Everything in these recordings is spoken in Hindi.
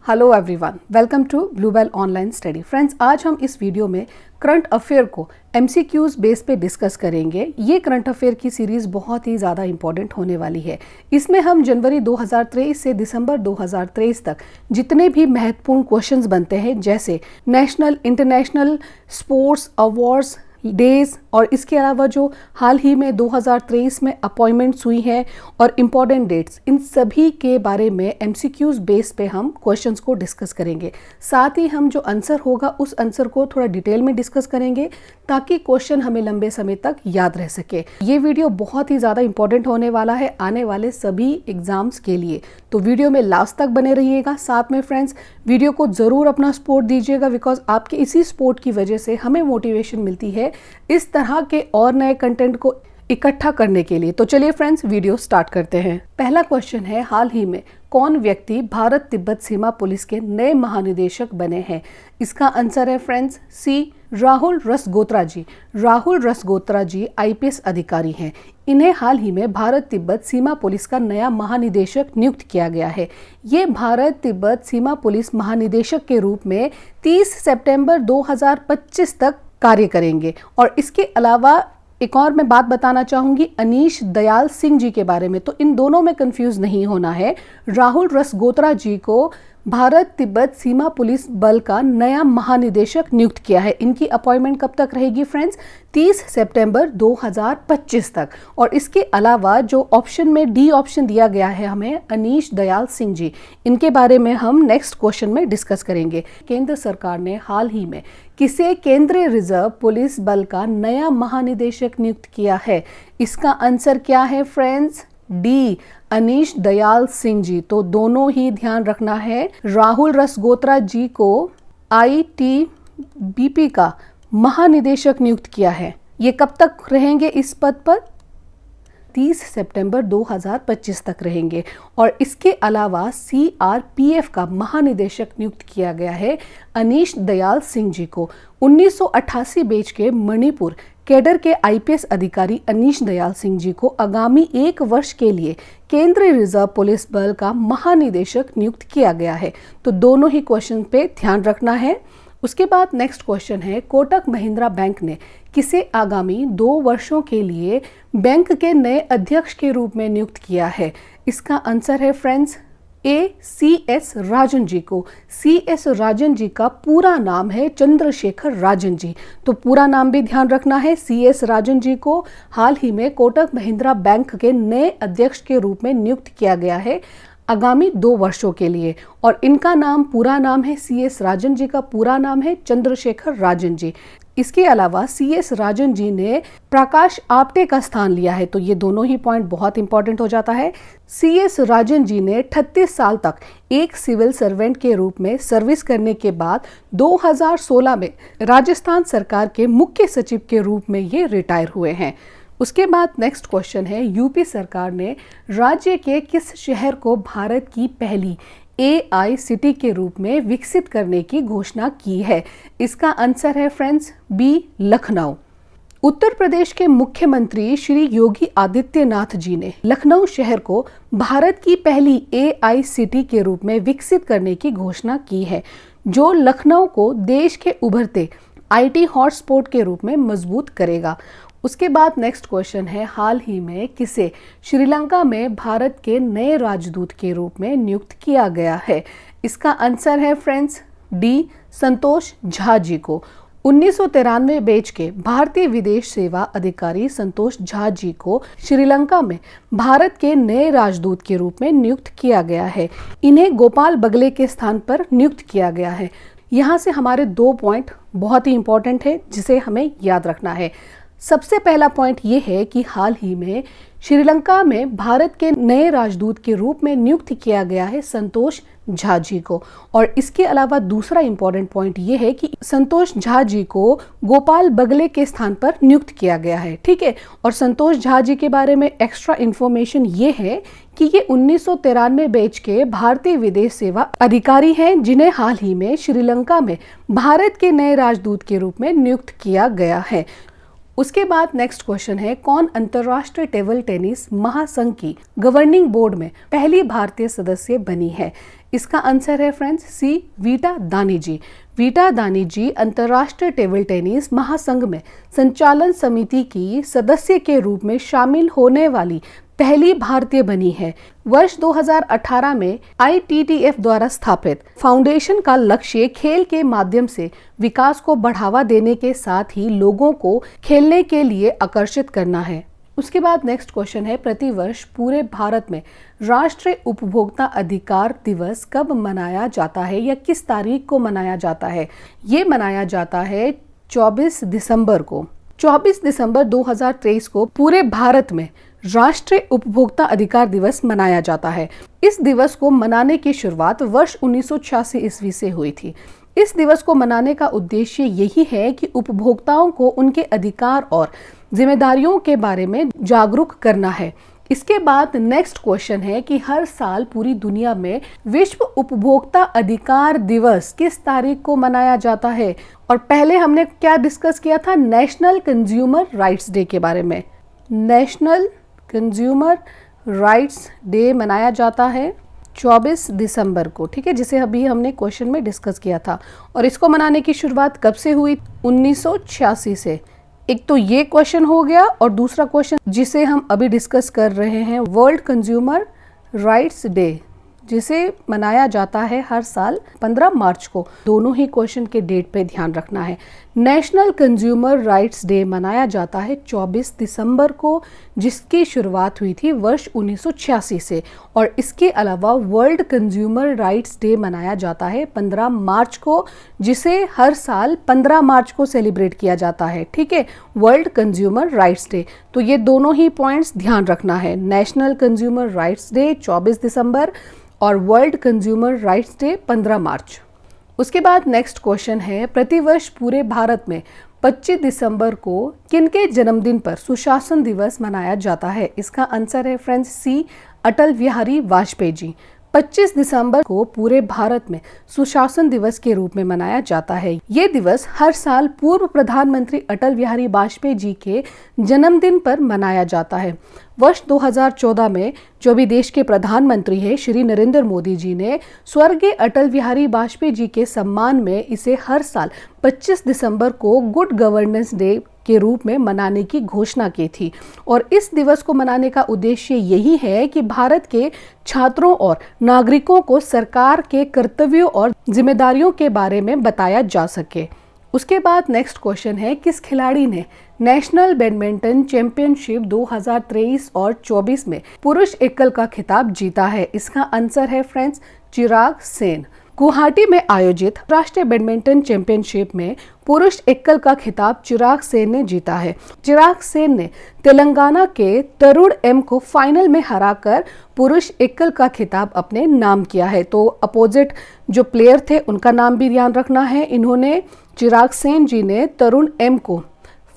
Hello everyone, welcome to Bluebell online study. Friends, आज हम इस वीडियो में करंट अफेयर को एमसीक्यूज बेस पे डिस्कस करेंगे। ये करंट अफेयर की सीरीज बहुत ही ज़्यादा इंपॉर्टेंट होने वाली है। इसमें हम जनवरी 2023 से दिसंबर 2023 तक जितने भी महत्वपूर्ण क्वेश्चंस बनते हैं, जैसे national, international sports awards days और इसके अलावा जो हाल ही में 2023 में अपॉइंटमेंट्स हुई हैं और इम्पॉर्टेंट डेट्स, इन सभी के बारे में एमसीक्यूज बेस पे हम क्वेश्चंस को डिस्कस करेंगे। साथ ही हम जो आंसर होगा उस आंसर को थोड़ा डिटेल में डिस्कस करेंगे ताकि क्वेश्चन हमें लंबे समय तक याद रह सके। ये वीडियो बहुत ही ज़्यादा इंपॉर्टेंट होने वाला है आने वाले सभी एग्जाम्स के लिए, तो वीडियो में लास्ट तक बने रहिएगा। साथ में फ्रेंड्स, वीडियो को ज़रूर अपना सपोर्ट दीजिएगा, बिकॉज आपके इसी सपोर्ट की वजह से हमें मोटिवेशन मिलती है इस तरह के और नए कंटेंट को इकट्ठा करने के लिए। तो चलिए फ्रेंड्स, वीडियो स्टार्ट करते हैं। पहला क्वेश्चन है, हाल ही में कौन व्यक्ति भारत तिब्बत सीमा पुलिस के नए महानिदेशक बने हैं? इसका आंसर है फ्रेंड्स सी, राहुल रसगोत्रा जी। राहुल रसगोत्रा जी आईपीएस अधिकारी हैं। इन्हें हाल ही में भारत तिब्बत सीमा पुलिस का नया महानिदेशक नियुक्त किया गया है। ये भारत तिब्बत सीमा पुलिस महानिदेशक के रूप में 30 सितंबर 2025 तक कार्य करेंगे। और इसके अलावा एक और मैं बात बताना चाहूंगी अनीश दयाल सिंह जी के बारे में, तो इन दोनों में कंफ्यूज नहीं होना है। राहुल रसगोत्रा जी को भारत तिब्बत सीमा पुलिस बल का नया महानिदेशक नियुक्त किया है। इनकी अपॉइंटमेंट कब तक रहेगी फ्रेंड्स? 30 सितंबर 2025 तक। और इसके अलावा जो ऑप्शन में डी ऑप्शन दिया गया है हमें, अनीश दयाल सिंह जी, इनके बारे में हम नेक्स्ट क्वेश्चन में डिस्कस करेंगे। केंद्र सरकार ने हाल ही में किसे केंद्रीय रिजर्व पुलिस बल का नया महानिदेशक नियुक्त किया है? इसका आंसर क्या है फ्रेंड्स? डी, अनीश दयाल सिंह जी। तो दोनों ही ध्यान रखना है। राहुल रसगोत्रा जी को आईटीबीपी का महानिदेशक नियुक्त किया है। ये कब तक रहेंगे इस पद पर? 30 सितंबर 2025 तक रहेंगे। और इसके अलावा सीआरपीएफ का महानिदेशक नियुक्त किया गया है अनीश दयाल सिंह जी को। 1988 बैच के मणिपुर कैडर के आईपीएस अधिकारी अनीश दयाल सिंह जी को आगामी 1 वर्ष के लिए केंद्रीय रिजर्व पुलिस बल का महानिदेशक नियुक्त किया गया है। तो दोनों ही क्वेश्चन पे ध्यान रखना है। उसके बाद नेक्स्ट क्वेश्चन है, कोटक महिंद्रा बैंक ने किसे आगामी 2 वर्षों के लिए बैंक के नए अध्यक्ष के रूप में नियुक्त किया है? इसका आंसर है फ्रेंड्स ए, सी एस राजन जी को। सी एस राजन जी का पूरा नाम है चंद्रशेखर राजन जी। तो पूरा नाम भी ध्यान रखना है। सी एस राजन जी को हाल ही में कोटक महिंद्रा बैंक के नए अध्यक्ष के रूप में नियुक्त किया गया है आगामी 2 वर्षों के लिए। और इनका नाम, पूरा नाम है, सी एस राजन जी का पूरा नाम है चंद्रशेखर राजन जी। इसके अलावा सी एस राजन जी ने प्रकाश आप्टे का स्थान लिया है। तो ये दोनों ही पॉइंट बहुत इंपॉर्टेंट हो जाता है। सी एस राजन जी ने 38 साल तक एक सिविल सर्वेंट के रूप में सर्विस करने के बाद 2016 में राजस्थान सरकार के मुख्य सचिव के रूप में ये रिटायर हुए हैं। उसके बाद नेक्स्ट क्वेश्चन है, यूपी सरकार ने राज्य के किस शहर को भारत की पहली एआई सिटी के रूप में विकसित करने की घोषणा की है? इसका आंसर है फ्रेंड्स बी, लखनऊ। उत्तर प्रदेश के मुख्यमंत्री श्री योगी आदित्यनाथ जी ने लखनऊ शहर को भारत की पहली एआई सिटी के रूप में विकसित करने की घोषणा की है, जो लखनऊ को देश के उभरते आईटी हॉटस्पॉट के रूप में मजबूत करेगा। उसके बाद नेक्स्ट क्वेश्चन है, हाल ही में किसे श्रीलंका में भारत के नए राजदूत के रूप में नियुक्त किया गया है? इसका आंसर है फ्रेंड्स डी, संतोष झा जी को। 1993 बैच के भारतीय विदेश सेवा अधिकारी संतोष झा जी को श्रीलंका में भारत के नए राजदूत के रूप में नियुक्त किया गया है। इन्हें गोपाल बगले के स्थान पर नियुक्त किया गया है। यहाँ से हमारे 2 पॉइंट बहुत ही इंपॉर्टेंट है जिसे हमें याद रखना है। सबसे पहला पॉइंट ये है कि हाल ही में श्रीलंका में भारत के नए राजदूत के रूप में नियुक्त किया गया है संतोष झा जी को। और इसके अलावा दूसरा इंपॉर्टेंट पॉइंट ये है कि संतोष झा जी को गोपाल बगले के स्थान पर नियुक्त किया गया है। ठीक है। और संतोष झा जी के बारे में एक्स्ट्रा इन्फॉर्मेशन ये है कि ये 1993 बैच के भारतीय विदेश सेवा अधिकारी हैं, जिन्हें हाल ही में श्रीलंका में भारत के नए राजदूत के रूप में नियुक्त किया गया है। उसके बाद नेक्स्ट क्वेश्चन है, कौन अंतर्राष्ट्रीय टेबल टेनिस महासंघ की गवर्निंग बोर्ड में पहली भारतीय सदस्य बनी है? इसका आंसर है फ्रेंड्स सी, वीटा दानी जी। वीटा दानी जी अंतर्राष्ट्रीय टेबल टेनिस महासंघ में संचालन समिति की सदस्य के रूप में शामिल होने वाली पहली भारतीय बनी है। वर्ष 2018 में ITTF द्वारा स्थापित फाउंडेशन का लक्ष्य खेल के माध्यम से विकास को बढ़ावा देने के साथ ही लोगों को खेलने के लिए आकर्षित करना है। उसके बाद नेक्स्ट क्वेश्चन है, प्रतिवर्ष पूरे भारत में राष्ट्रीय उपभोक्ता अधिकार दिवस कब मनाया जाता है या किस तारीख को मनाया जाता है? ये मनाया जाता है 24 दिसंबर को। 24 दिसंबर 2023 को पूरे भारत में राष्ट्रीय उपभोक्ता अधिकार दिवस मनाया जाता है। इस दिवस को मनाने की शुरुआत वर्ष 1986 ईस्वी से हुई थी। इस दिवस को मनाने का उद्देश्य यही है कि उपभोक्ताओं को उनके अधिकार और जिम्मेदारियों के बारे में जागरूक करना है। इसके बाद नेक्स्ट क्वेश्चन है कि हर साल पूरी दुनिया में विश्व उपभोक्ता अधिकार दिवस किस तारीख को मनाया जाता है? और पहले हमने क्या डिस्कस किया था? नेशनल कंज्यूमर राइट्स डे के बारे में। नेशनल कंज्यूमर राइट्स डे मनाया जाता है 24 दिसंबर को, ठीक है, जिसे अभी हमने क्वेश्चन में डिस्कस किया था। और इसको मनाने की शुरुआत कब से हुई? 1986 से। एक तो ये क्वेश्चन हो गया, और दूसरा क्वेश्चन जिसे हम अभी डिस्कस कर रहे हैं, वर्ल्ड कंज्यूमर राइट्स डे, जिसे मनाया जाता है हर साल 15 मार्च को। दोनों ही क्वेश्चन के डेट पे ध्यान रखना है। नेशनल कंज्यूमर राइट्स डे मनाया जाता है 24 दिसंबर को, जिसकी शुरुआत हुई थी वर्ष 1986 से। और इसके अलावा वर्ल्ड कंज्यूमर राइट्स डे मनाया जाता है 15 मार्च को, जिसे हर साल 15 मार्च को सेलिब्रेट किया जाता है, ठीक है, वर्ल्ड कंज्यूमर राइट्स डे। तो ये दोनों ही पॉइंट्स ध्यान रखना है। नेशनल कंज्यूमर राइट्स डे 24 दिसंबर और वर्ल्ड कंज्यूमर राइट्स डे 15 मार्च। उसके बाद नेक्स्ट क्वेश्चन है, प्रतिवर्ष पूरे भारत में 25 दिसंबर को किनके जन्मदिन पर सुशासन दिवस मनाया जाता है? इसका आंसर है फ्रेंड्स सी, अटल बिहारी वाजपेयी जी। 25 दिसंबर को पूरे भारत में सुशासन दिवस के रूप में मनाया जाता है। ये दिवस हर साल पूर्व प्रधानमंत्री अटल बिहारी वाजपेयी जी के जन्मदिन पर मनाया जाता है। वर्ष 2014 में जो भी देश के प्रधानमंत्री हैं श्री नरेंद्र मोदी जी ने स्वर्गीय अटल बिहारी वाजपेयी जी के सम्मान में इसे हर साल 25 दिसंबर को गुड गवर्नेंस डे के रूप में मनाने की घोषणा की थी। और इस दिवस को मनाने का उद्देश्य यही है कि भारत के छात्रों और नागरिकों को सरकार के कर्तव्यों और जिम्मेदारियों के बारे में बताया जा सके। उसके बाद नेक्स्ट क्वेश्चन है, किस खिलाड़ी ने नेशनल बैडमिंटन चैंपियनशिप 2023 और 24 में पुरुष एकल का खिताब जीता है? इसका आंसर है फ्रेंड्स चिराग सेन। गुवाहाटी में आयोजित राष्ट्रीय बैडमिंटन चैंपियनशिप में पुरुष एकल का खिताब चिराग सेन ने जीता है। चिराग सेन ने तेलंगाना के तरुण एम को फाइनल में हराकर पुरुष एकल का खिताब अपने नाम किया है। तो अपोजिट जो प्लेयर थे उनका नाम भी ध्यान रखना है। इन्होंने, चिराग सेन जी ने तरुण एम को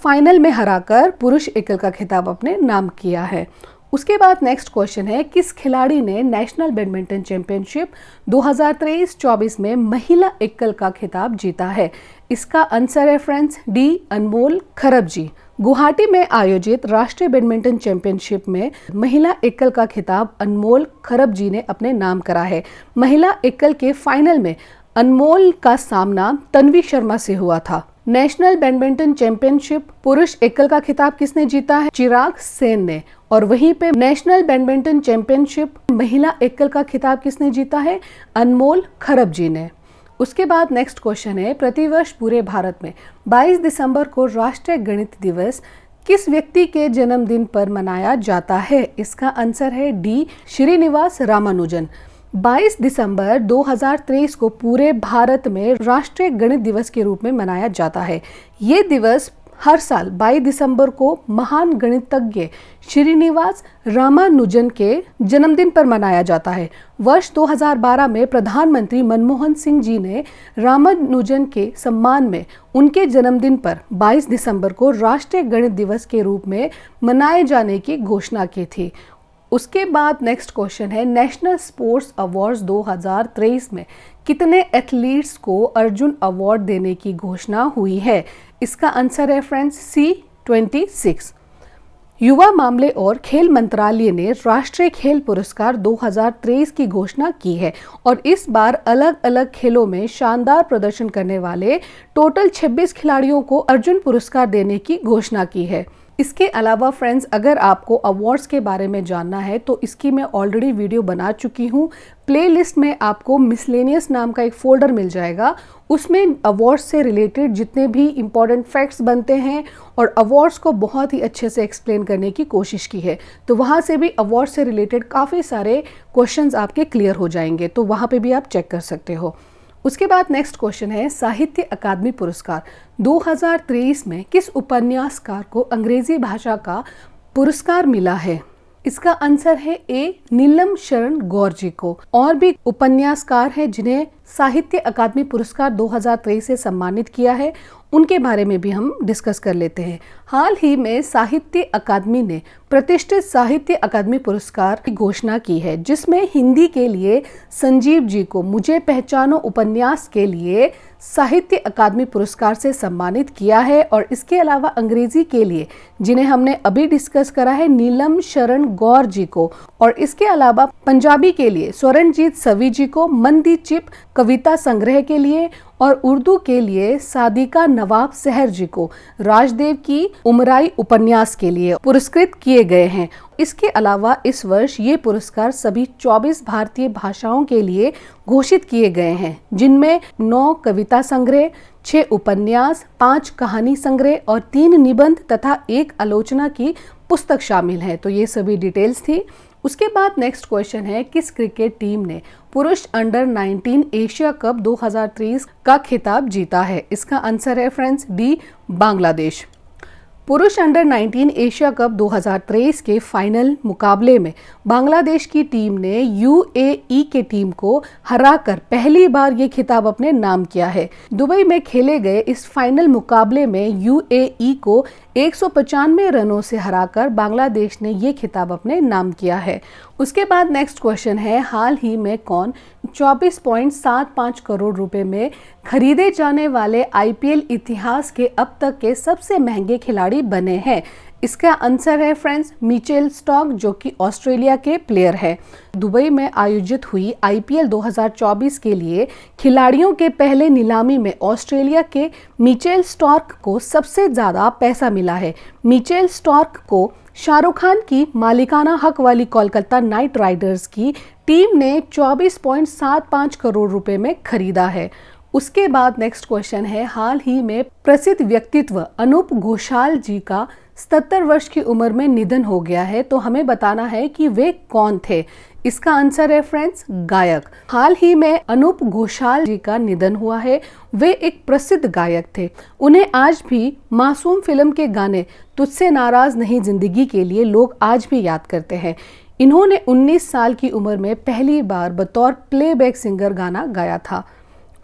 फाइनल में हराकर पुरुष एकल का खिताब अपने नाम किया है। उसके बाद नेक्स्ट क्वेश्चन है, किस खिलाड़ी ने नेशनल बैडमिंटन चैंपियनशिप 2023-24 में महिला एकल का खिताब जीता है? इसका आंसर है फ्रेंड्स डी, अनमोल खरब जी। गुवाहाटी में आयोजित राष्ट्रीय बैडमिंटन चैंपियनशिप में महिला एकल का खिताब अनमोल खरब जी ने अपने नाम करा है। महिला एकल के फाइनल में अनमोल का सामना तन्वी शर्मा से हुआ था। नेशनल बैडमिंटन चैंपियनशिप पुरुष एकल का खिताब किसने जीता है? चिराग सेन ने। और वहीं पे नेशनल बैडमिंटन चैंपियनशिप महिला एकल का खिताब किसने जीता है? अनमोल खरब जी ने। उसके बाद नेक्स्ट क्वेश्चन है, प्रतिवर्ष पूरे भारत में 22 दिसंबर को राष्ट्रीय गणित दिवस किस व्यक्ति के जन्मदिन पर मनाया जाता है? इसका आंसर है डी, श्रीनिवास रामानुजन। 22 दिसंबर 2023 को पूरे भारत में राष्ट्रीय गणित दिवस के रूप में मनाया जाता है। ये दिवस हर साल 22 दिसंबर को महान गणितज्ञ श्रीनिवास रामानुजन के जन्मदिन पर मनाया जाता है। वर्ष 2012 में प्रधानमंत्री मनमोहन सिंह जी ने रामानुजन के सम्मान में उनके जन्मदिन पर 22 दिसंबर को राष्ट्रीय गणित दिवस के रूप में मनाए जाने की घोषणा की थी। उसके बाद नेक्स्ट क्वेश्चन है, नेशनल स्पोर्ट्स अवार्ड्स 2023 में कितने एथलीट्स को अर्जुन अवार्ड देने की घोषणा हुई है? इसका आंसर है फ्रेंड्स सी, 2026। युवा मामले और खेल मंत्रालय ने राष्ट्रीय खेल पुरस्कार 2023 की घोषणा की है और इस बार अलग अलग खेलों में शानदार प्रदर्शन करने वाले टोटल 26 खिलाड़ियों को अर्जुन पुरस्कार देने की घोषणा की है। इसके अलावा फ्रेंड्स, अगर आपको अवार्ड्स के बारे में जानना है तो इसकी मैं ऑलरेडी वीडियो बना चुकी हूँ। प्लेलिस्ट में आपको मिसलेनियस नाम का एक फोल्डर मिल जाएगा, उसमें अवार्ड्स से रिलेटेड जितने भी इम्पॉर्टेंट फैक्ट्स बनते हैं और अवार्ड्स को बहुत ही अच्छे से एक्सप्लेन करने की कोशिश की है। तो वहाँ से भी अवार्ड्स से रिलेटेड काफ़ी सारे क्वेश्चंस आपके क्लियर हो जाएंगे, तो वहाँ पे भी आप चेक कर सकते हो। उसके बाद नेक्स्ट क्वेश्चन है, साहित्य अकादमी पुरस्कार 2023 में किस उपन्यासकार को अंग्रेजी भाषा का पुरस्कार मिला है? इसका आंसर है ए, नीलम शरण गौर जी को। और भी उपन्यासकार हैं जिन्हें साहित्य अकादमी पुरस्कार 2023 से सम्मानित किया है, उनके बारे में भी हम डिस्कस कर लेते हैं। हाल ही में साहित्य अकादमी ने प्रतिष्ठित साहित्य अकादमी पुरस्कार की घोषणा की है, जिसमें हिंदी के लिए संजीव जी को मुझे पहचानो उपन्यास के लिए साहित्य अकादमी पुरस्कार से सम्मानित किया है, और इसके अलावा अंग्रेजी के लिए जिन्हें हमने अभी डिस्कस करा है नीलम शरण गौर जी को, और इसके अलावा पंजाबी के लिए स्वरणजीत सवी जी को मंदी चिप कविता संग्रह के लिए, और उर्दू के लिए सादिका नवाब सहर जी को राजदेव की उमराई उपन्यास के लिए पुरस्कृत किए गए हैं। इसके अलावा इस वर्ष ये पुरस्कार सभी 24 भारतीय भाषाओं के लिए घोषित किए गए हैं, जिनमें 9 कविता संग्रह, 6 उपन्यास, 5 कहानी संग्रह और 3 निबंध तथा 1 आलोचना की पुस्तक शामिल है। तो ये सभी डिटेल्स थी। उसके बाद नेक्स्ट क्वेश्चन है, किस क्रिकेट टीम ने पुरुष अंडर 19 एशिया कप 2023 का खिताब जीता है? इसका आंसर है फ्रेंड्स डी, बांग्लादेश। पुरुष अंडर 19 एशिया कप 2023 के फाइनल मुकाबले में बांग्लादेश की टीम ने यूएई के टीम को हराकर पहली बार ये खिताब अपने नाम किया है। दुबई में खेले गए इस फाइनल मुकाबले में यूएई को 195 रनों से हराकर बांग्लादेश ने ये खिताब अपने नाम किया है। उसके बाद नेक्स्ट क्वेश्चन है, हाल ही में कौन 24.75 करोड़ रुपए में खरीदे जाने वाले आईपीएल इतिहास के अब तक के सबसे महंगे खिलाड़ी बने हैं? इसका आंसर है फ्रेंड्स मिचेल स्टार्क, जो कि ऑस्ट्रेलिया के प्लेयर है। दुबई में आयोजित हुई आईपीएल 2024 के लिए खिलाड़ियों के पहले नीलामी में ऑस्ट्रेलिया के मिचेल स्टार्क को सबसे ज्यादा पैसा मिला है। मिचेल स्टार्क को शाहरुख खान की मालिकाना हक वाली कोलकाता नाइट राइडर्स की टीम ने 24.75 करोड़ रुपए में खरीदा है। उसके बाद नेक्स्ट क्वेश्चन है, हाल ही में प्रसिद्ध व्यक्तित्व अनूप घोषाल जी का 77 वर्ष की उम्र में निधन हो गया है, तो हमें बताना है कि वे कौन थे। इसका आंसर है फ्रेंड्स गायक। हाल ही में अनूप घोषाल जी का निधन हुआ है। वे एक प्रसिद्ध गायक थे। उन्हें आज भी मासूम फिल्म के गाने तुझसे नाराज नहीं जिंदगी के लिए लोग आज भी याद करते हैं। इन्होंने 19 साल की उम्र में पहली बार बतौर प्लेबैक सिंगर गाना गाया था।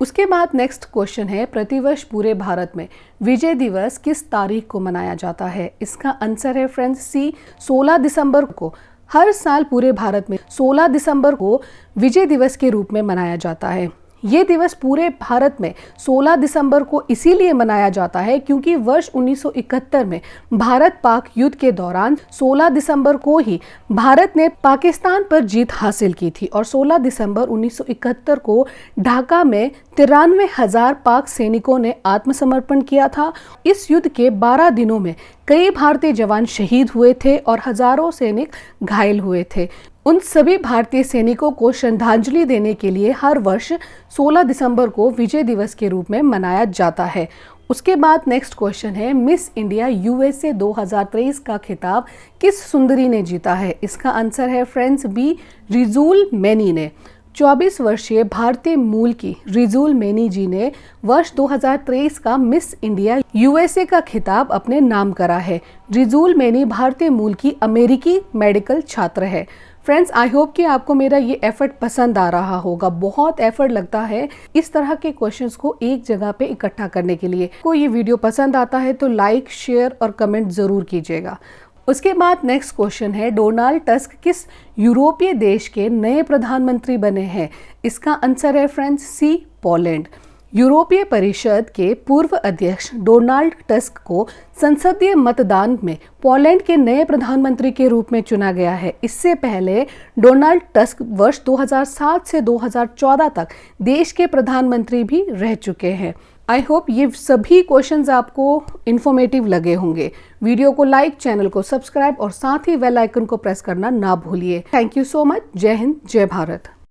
उसके बाद नेक्स्ट क्वेश्चन है, प्रतिवर्ष पूरे भारत में विजय दिवस किस तारीख को मनाया जाता है? इसका आंसर है फ्रेंड्स सी, 16 दिसंबर को। हर साल पूरे भारत में 16 दिसंबर को विजय दिवस के रूप में मनाया जाता है। ये दिवस पूरे भारत में 16 दिसंबर को इसीलिए मनाया जाता है क्योंकि वर्ष 1971 में भारत पाक युद्ध के दौरान 16 दिसंबर को ही भारत ने पाकिस्तान पर जीत हासिल की थी, और 16 दिसंबर 1971 को ढाका में 93,000 पाक सैनिकों ने आत्मसमर्पण किया था। इस युद्ध के 12 दिनों में कई भारतीय जवान शहीद हुए थे और हजारों सैनिक घायल हुए थे। उन सभी भारतीय सैनिकों को श्रद्धांजलि देने के लिए हर वर्ष 16 दिसंबर को विजय दिवस के रूप में मनाया जाता है। उसके बाद नेक्स्ट क्वेश्चन है, मिस इंडिया यूएसए 2023 का खिताब किस सुंदरी ने जीता है? इसका आंसर है फ्रेंड्स बी, रिजुल मैनी ने। 24 वर्षीय भारतीय मूल की रिजुल मैनी जी ने वर्ष 2023 का मिस इंडिया यूएसए का खिताब अपने नाम करा है। रिजुल मैनी भारतीय मूल की अमेरिकी मेडिकल छात्र है। फ्रेंड्स, आई होप कि आपको मेरा ये एफर्ट पसंद आ रहा होगा। बहुत एफर्ट लगता है इस तरह के क्वेश्चंस को एक जगह पे इकट्ठा करने के लिए। को ये वीडियो पसंद आता है तो लाइक, शेयर और कमेंट जरूर कीजिएगा। उसके बाद नेक्स्ट क्वेश्चन है, डोनाल्ड टस्क किस यूरोपीय देश के नए प्रधानमंत्री बने हैं? इसका आंसर है फ्रेंड्स सी, पोलैंड। यूरोपीय परिषद के पूर्व अध्यक्ष डोनाल्ड टस्क को संसदीय मतदान में पोलैंड के नए प्रधानमंत्री के रूप में चुना गया है। इससे पहले डोनाल्ड टस्क वर्ष 2007 से 2014 तक देश के प्रधानमंत्री भी रह चुके हैं। आई होप ये सभी क्वेश्चंस आपको इन्फॉर्मेटिव लगे होंगे। वीडियो को लाइक, चैनल को सब्सक्राइब और साथ ही बेल आइकन को प्रेस करना ना भूलिए। Thank you so much. जय हिंद, जय भारत।